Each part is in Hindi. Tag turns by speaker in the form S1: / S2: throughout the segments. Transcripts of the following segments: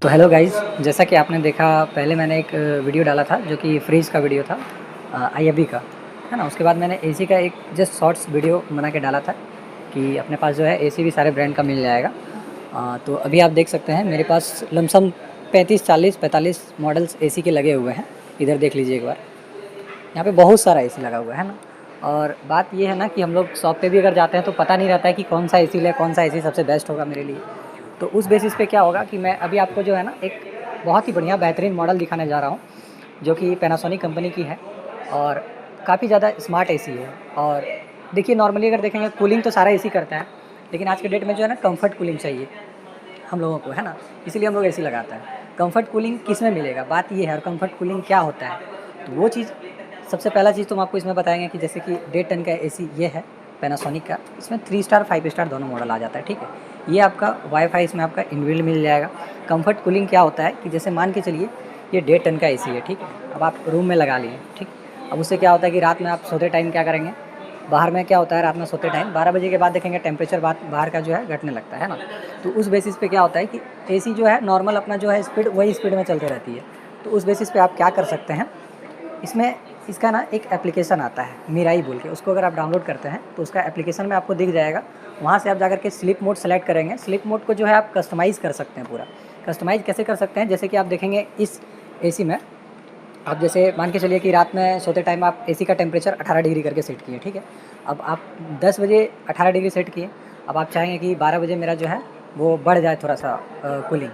S1: तो हेलो गाइस, जैसा कि आपने देखा पहले मैंने एक वीडियो डाला था जो कि फ्रिज का वीडियो था, आईएफबी का, है ना। उसके बाद मैंने एसी का एक जस्ट शॉर्ट्स वीडियो बना के डाला था कि अपने पास जो है एसी भी सारे ब्रांड का मिल जाएगा। तो अभी आप देख सकते हैं मेरे पास लमसम 35 40 45 मॉडल्स एसी के लगे हुए हैं। इधर देख लीजिए एक बार, यहाँ पे बहुत सारा एसी लगा हुआ है ना। और बात ये है ना कि हम लोग शॉप पे भी अगर जाते हैं तो पता नहीं रहता है कि कौन सा एसी ले, कौन सा एसी सबसे बेस्ट होगा मेरे लिए। तो उस बेसिस पे क्या होगा कि मैं अभी आपको जो है ना एक बहुत ही बढ़िया बेहतरीन मॉडल दिखाने जा रहा हूँ जो कि पैनासोनिक कंपनी की है और काफ़ी ज़्यादा स्मार्ट एसी है। और देखिए, नॉर्मली अगर देखेंगे कूलिंग तो सारा एसी करता है, लेकिन आज के डेट में जो है ना कंफर्ट कूलिंग चाहिए हम लोगों को, है ना। इसीलिए हम लोग एसी लगाते हैं। कंफर्ट कूलिंग किस में मिलेगा, बात ये है। और कंफर्ट कूलिंग क्या होता है, तो वो चीज़ सबसे पहला चीज़ तो हम आपको इसमें बताएंगे कि जैसे कि 1.5 टन का एसी ये है पैनासोनिक का। इसमें 3 स्टार 5 स्टार दोनों मॉडल आ जाता है, ठीक है। ये आपका वाईफाई इसमें आपका इनबिल्ट मिल जाएगा। कंफर्ट कूलिंग क्या होता है कि जैसे मान के चलिए ये 1.5 टन का एसी है, ठीक है। अब आप रूम में लगा लिए, ठीक। अब उससे क्या होता है कि रात में आप सोते टाइम क्या करेंगे, बाहर में क्या होता है, रात में सोते टाइम 12 बजे के बाद देखेंगे टेम्परेचर बाहर का जो है घटने लगता है ना। तो उस बेसिस पे क्या होता है कि एसी जो है नॉर्मल अपना जो है स्पीड वही स्पीड में चलती रहती है। तो उस बेसिस पे आप क्या कर सकते हैं, इसमें इसका ना एक एप्लीकेशन आता है मिराई बोल के, उसको अगर आप डाउनलोड करते हैं तो उसका एप्लीकेशन में आपको दिख जाएगा। वहाँ से आप जाकर के स्लीप मोड सेलेक्ट करेंगे। स्लीप मोड को जो है आप कस्टमाइज़ कर सकते हैं पूरा। कस्टमाइज़ कैसे कर सकते हैं, जैसे कि आप देखेंगे इस एसी में आप जैसे मान के चलिए कि रात में सोते टाइम आप एसी का टेम्परेचर 18 डिग्री करके सेट किए, ठीक है। अब आप 10 बजे 18 डिग्री सेट किए। अब आप चाहेंगे कि 12 बजे मेरा जो है वो बढ़ जाए थोड़ा सा कूलिंग,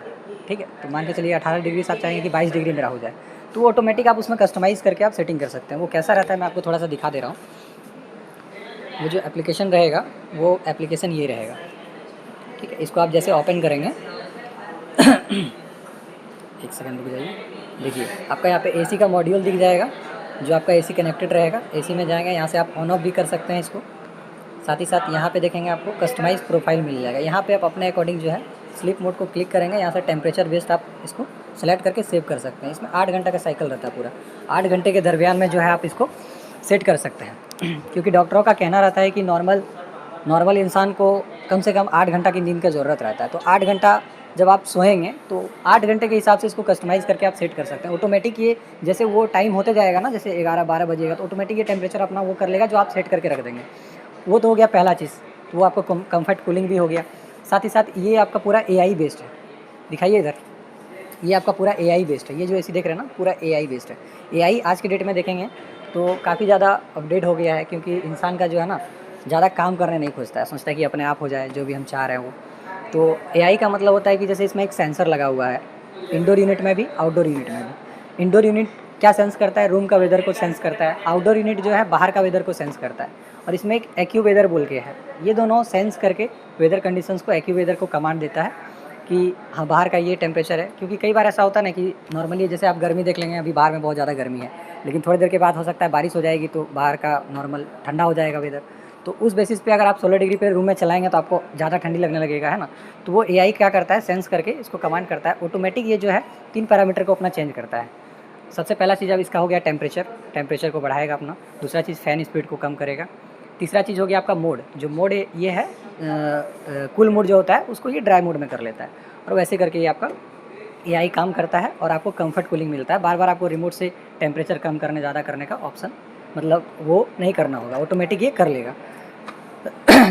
S1: ठीक है। तो मान के चलिए 18 डिग्री से आप चाहेंगे कि 22 डिग्री मेरा हो जाए, तो ऑटोमेटिक आप उसमें कस्टमाइज़ करके आप सेटिंग कर सकते हैं। वो कैसा रहता है मैं आपको थोड़ा सा दिखा दे रहा हूँ। वो जो एप्लीकेशन रहेगा वो एप्लीकेशन ये रहेगा, ठीक है। इसको आप जैसे ओपन करेंगे एक सेकंड रुक जाइए। देखिए आपका यहाँ पे एसी का मॉड्यूल दिख जाएगा जो आपका एसी कनेक्टेड रहेगा। एसी में जाएंगे, यहाँ से आप ऑन ऑफ भी कर सकते हैं इसको। साथ ही साथ यहाँ पे देखेंगे आपको कस्टमाइज़ प्रोफाइल मिल जाएगा। यहाँ पे आप अपने अकॉर्डिंग जो है स्लीप मोड को क्लिक करेंगे, यहाँ से टेम्परेचर बेस्ड आप इसको सेलेक्ट करके सेव कर सकते हैं। इसमें 8 घंटा का साइकिल रहता है पूरा। 8 घंटे के दरमियान में जो है आप इसको सेट कर सकते हैं क्योंकि डॉक्टरों का कहना रहता है कि नॉर्मल इंसान को कम से कम 8 घंटा की नींद का ज़रूरत रहता है। तो 8 घंटा जब आप सोएंगे तो 8 घंटे के हिसाब से इसको कस्टमाइज़ करके आप सेट कर सकते हैं। ऑटोमेटिक ये जैसे वो टाइम होते जाएगा ना, जैसे 11-12 बजेगा तो ऑटोमेटिक ये टेम्परेचर अपना वो कर लेगा जो आप सेट करके रख देंगे। वो तो हो गया पहला चीज़, तो वो आपको कंफर्ट कूलिंग भी हो गया। साथ ही साथ ये आपका पूरा एआई बेस्ड है। दिखाइए इधर, ये आपका पूरा एआई बेस्ड है। ये जो एसी देख रहे हैं ना पूरा एआई बेस्ड है। एआई आज के डेट में देखेंगे तो काफ़ी ज़्यादा अपडेट हो गया है क्योंकि इंसान का जो है ना ज़्यादा काम करने नहीं खोजता है, सोचता है कि अपने आप हो जाए जो भी हम चाह रहे हैं वो। तो एआई का मतलब होता है कि जैसे इसमें एक सेंसर लगा हुआ है इंडोर यूनिट में भी आउटडोर यूनिट में भी। इंडोर यूनिट क्या सेंस करता है, रूम का वेदर को सेंस करता है। आउटडोर यूनिट जो है बाहर का वेदर को सेंस करता है। और इसमें एक एक्यू वेदर बोल के है, ये दोनों सेंस करके वेदर कंडीशंस को एक्यू वेदर को कमांड देता है कि हाँ बाहर का ये टेम्परेचर है। क्योंकि कई बार ऐसा होता है ना कि नॉर्मली जैसे आप गर्मी देख लेंगे, अभी बाहर में बहुत ज़्यादा गर्मी है, लेकिन थोड़ी देर के बाद हो सकता है बारिश हो जाएगी तो बाहर का नॉर्मल ठंडा हो जाएगा वेदर। तो उस बेसिस पे अगर आप 16 डिग्री पे रूम में चलाएंगे तो आपको ज़्यादा ठंडी लगने लगेगा, है ना। तो वो एआई क्या करता है, सेंस करके इसको कमांड करता है ऑटोमेटिक। ये जो है 3 पैरामीटर को अपना चेंज करता है। सबसे पहला चीज़ अब इसका हो गया टेम्परेचर को बढ़ाएगा अपना। दूसरा चीज़ फ़ैन स्पीड को कम करेगा। तीसरा चीज़ हो गया आपका मोड, जो मोड ये है कूल मोड जो होता है उसको ये ड्राई मोड में कर लेता है। और वैसे करके ये आपका एआई काम करता है और आपको कंफर्ट कूलिंग मिलता है। बार बार आपको रिमोट से टेम्परेचर कम करने ज़्यादा करने का ऑप्शन मतलब वो नहीं करना होगा, ऑटोमेटिक ये कर लेगा।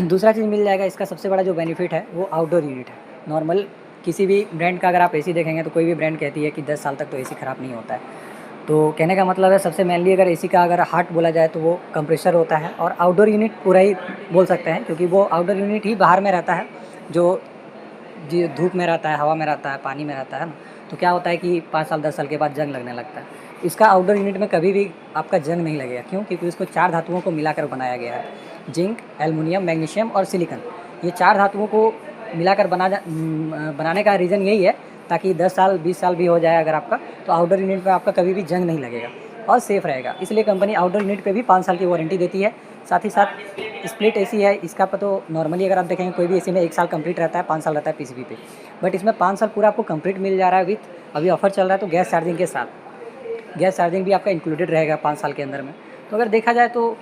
S1: दूसरा चीज़ मिल जाएगा इसका, सबसे बड़ा जो बेनिफिट है वो आउटडोर यूनिट है। नॉर्मल किसी भी ब्रांड का अगर आप एसी देखेंगे तो कोई भी ब्रांड कहती है कि 10 साल तक तो एसी ख़राब नहीं होता है। तो कहने का मतलब है सबसे मेनली अगर एसी का अगर हार्ट बोला जाए तो वो कंप्रेसर होता है। और आउटडोर यूनिट पूरा ही बोल सकते हैं क्योंकि वो आउटडोर यूनिट ही बाहर में रहता है, जो धूप में रहता है, हवा में रहता है, पानी में रहता है ना। तो क्या होता है कि 5 साल 10 साल के बाद जंग लगने लगता है। इसका आउटडोर यूनिट में कभी भी आपका जंग नहीं लगेगा। क्यों? क्योंकि इसको 4 धातुओं को मिलाकर बनाया गया है। जिंक, एल्युमिनियम, मैग्नीशियम और सिलिकॉन। ये 4 धातुओं को मिलाकर बनाने का रीज़न यही है ताकि 10 साल 20 साल भी हो जाए अगर आपका, तो आउटडोर यूनिट में आपका कभी भी जंग नहीं लगेगा और सेफ़ रहेगा। इसलिए कंपनी आउटडोर यूनिट पे भी 5 साल की वारंटी देती है। साथ ही साथ स्प्लिट एसी है इसका पर, तो नॉर्मली अगर आप देखेंगे कोई भी एसी में 1 साल कंप्लीट रहता है, 5 साल रहता है पीसीबी पे, बट इसमें 5 साल पूरा आपको कंप्लीट मिल जा रहा है विथ अभी ऑफर चल रहा है तो गैस चार्जिंग के साथ। गैस चार्जिंग भी आपका इंक्लूडेड रहेगा 5 साल के अंदर में। तो अगर देखा जाए तो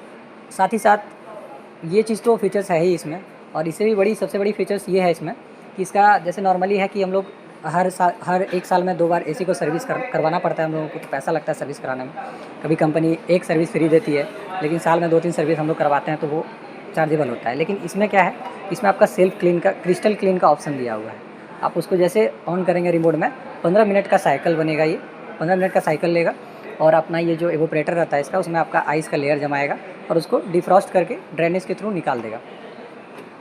S1: साथ ही साथ ये चीज़ तो फीचर्स है ही इसमें। और इससे भी बड़ी सबसे बड़ी फीचर्स ये है इसमें कि इसका जैसे नॉर्मली है कि हम लोग हर 1 साल में 2 बार एसी को सर्विस करवाना पड़ता है हम लोगों को, तो पैसा लगता है सर्विस कराने में। कभी कंपनी एक सर्विस फ्री देती है, लेकिन साल में 2-3 सर्विस हम लोग करवाते हैं तो वो चार्जेबल होता है। लेकिन इसमें क्या है, इसमें आपका सेल्फ क्लीन का, क्रिस्टल क्लीन का ऑप्शन दिया हुआ है। आप उसको जैसे ऑन करेंगे रिमोट में, 15 मिनट का साइकिल बनेगा ये, 15 मिनट का साइकिल लेगा और अपना ये जो एवोपरेटर रहता है इसका, उसमें आपका आइस का लेयर जमाएगा और उसको डिफ्रॉस्ट करके ड्रेनेज के थ्रू निकाल देगा।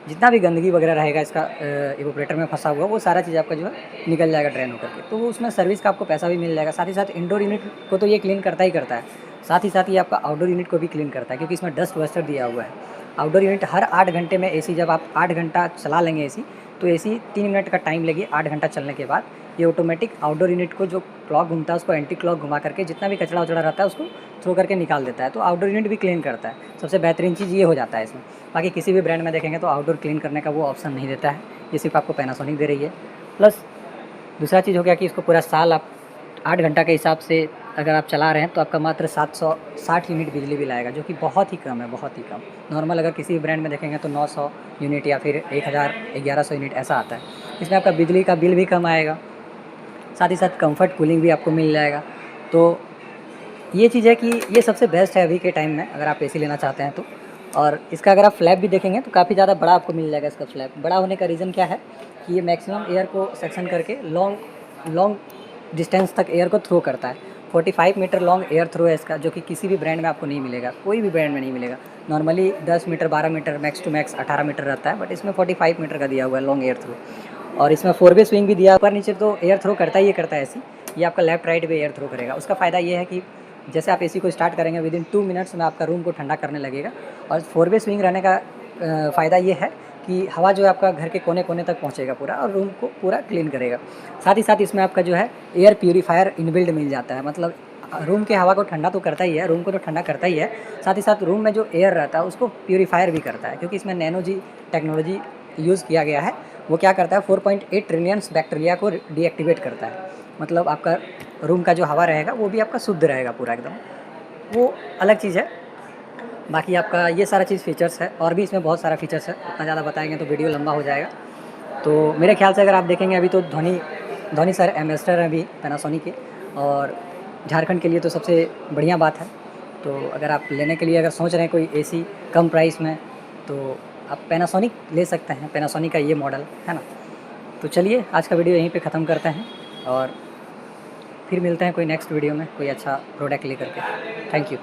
S1: जितना भी गंदगी वगैरह रहेगा इसका एवोपरेटर में फंसा हुआ, वो सारा चीज़ आपका जो है निकल जाएगा ड्रेन होकर के। तो वो उसमें सर्विस का आपको पैसा भी मिल जाएगा। साथ ही साथ इंडोर यूनिट को तो ये क्लीन करता ही करता है, साथ ही साथ ये आपका आउटडोर यूनिट को भी क्लीन करता है, क्योंकि इसमें डस्ट बस्टर दिया हुआ है। आउटडोर यूनिट हर 8 घंटे में एसी, जब आप 8 घंटा चला लेंगे एसी, तो एसी 3 मिनट का टाइम लेगी 8 घंटा चलने के बाद। ये ऑटोमेटिक आउटडोर यूनिट को जो क्लॉक घूमता है उसको एंटी क्लॉक घुमा करके जितना भी कचरा वचड़ा रहता है उसको थ्रो करके निकाल देता है। तो आउटडोर यूनिट भी क्लीन करता है। सबसे बेहतरीन चीज़ ये हो जाता है इसमें। बाकी किसी भी ब्रांड में देखेंगे तो आउटडोर क्लीन करने का वो ऑप्शन नहीं देता है, ये सिर्फ आपको पैनासोनिक दे रही है। प्लस दूसरा चीज़ हो गया कि इसको पूरा साल आप 8 घंटा के हिसाब से अगर आप चला रहे हैं तो आपका मात्र 760 यूनिट बिजली बिल आएगा, जो कि बहुत ही कम है, बहुत ही कम। नॉर्मल अगर किसी भी ब्रांड में देखेंगे तो 900 यूनिट या फिर 1100 यूनिट ऐसा आता है। इसमें आपका बिजली का बिल भी कम आएगा, साथ ही साथ कंफर्ट कूलिंग भी आपको मिल जाएगा। तो ये चीज़ है कि ये सबसे बेस्ट है अभी के टाइम में अगर आप एसी लेना चाहते हैं तो। और इसका अगर आप फ्लैप भी देखेंगे तो काफ़ी ज़्यादा बड़ा आपको मिल जाएगा। इसका फ्लैप बड़ा होने का रीज़न क्या है कि ये मैक्सिमम एयर को सेक्शन करके लॉन्ग डिस्टेंस तक एयर को थ्रो करता है। 45 मीटर लॉन्ग एयर थ्रो है इसका, जो कि किसी भी ब्रांड में आपको नहीं मिलेगा, कोई भी ब्रांड में नहीं मिलेगा। Normally 10 metre 12 metre max to max 18 metre रहता है, बट इसमें 45 मीटर का दिया हुआ है लॉन्ग एयर थ्रो। और इसमें 4 वे स्विंग भी दिया, ऊपर नीचे तो एयर थ्रो करता ही करता है एसी। ये आपका लेफ्ट राइट भी एयर थ्रो करेगा। उसका फ़ायदा ये है कि जैसे आप एसी को स्टार्ट करेंगे विदिन 2 मिनट्स में आपका रूम को ठंडा करने लगेगा। और 4 वे स्विंग रहने का फ़ायदा ये है कि हवा जो है आपका घर के कोने कोने तक पहुंचेगा पूरा, और रूम को पूरा क्लीन करेगा। साथ ही साथ इसमें आपका जो है एयर प्यूरीफायर इनबिल्ड मिल जाता है। मतलब रूम के हवा को ठंडा तो करता ही है, रूम को तो ठंडा करता ही है, साथ ही साथ रूम में जो एयर रहता है उसको प्यूरीफायर भी करता है, क्योंकि इसमें नैनो जी टेक्नोलॉजी यूज़ किया गया है। वो क्या करता है, 4.8 ट्रिलियंस बैक्टीरिया को डीएक्टिवेट करता है। मतलब आपका रूम का जो हवा रहेगा वो भी आपका शुद्ध रहेगा पूरा एकदम, वो अलग चीज़ है। बाकी आपका ये सारा चीज़ फीचर्स है, और भी इसमें बहुत सारा फीचर्स है, उतना ज़्यादा बताएंगे तो वीडियो लंबा हो जाएगा। तो मेरे ख्याल से अगर आप देखेंगे अभी तो धोनी सर एम्बेसडर हैं अभी पैनासोनिक के, और झारखंड के लिए तो सबसे बढ़िया बात है। तो अगर आप लेने के लिए अगर सोच रहे हैं कोई एसी कम प्राइस में, तो आप पैनासोनिक ले सकते हैं। पैनासोनिक का ये मॉडल है ना। तो चलिए आज का वीडियो यहीं पे ख़त्म करते हैं, और फिर मिलते हैं कोई नेक्स्ट वीडियो में कोई अच्छा प्रोडक्ट लेकर के। Thank you.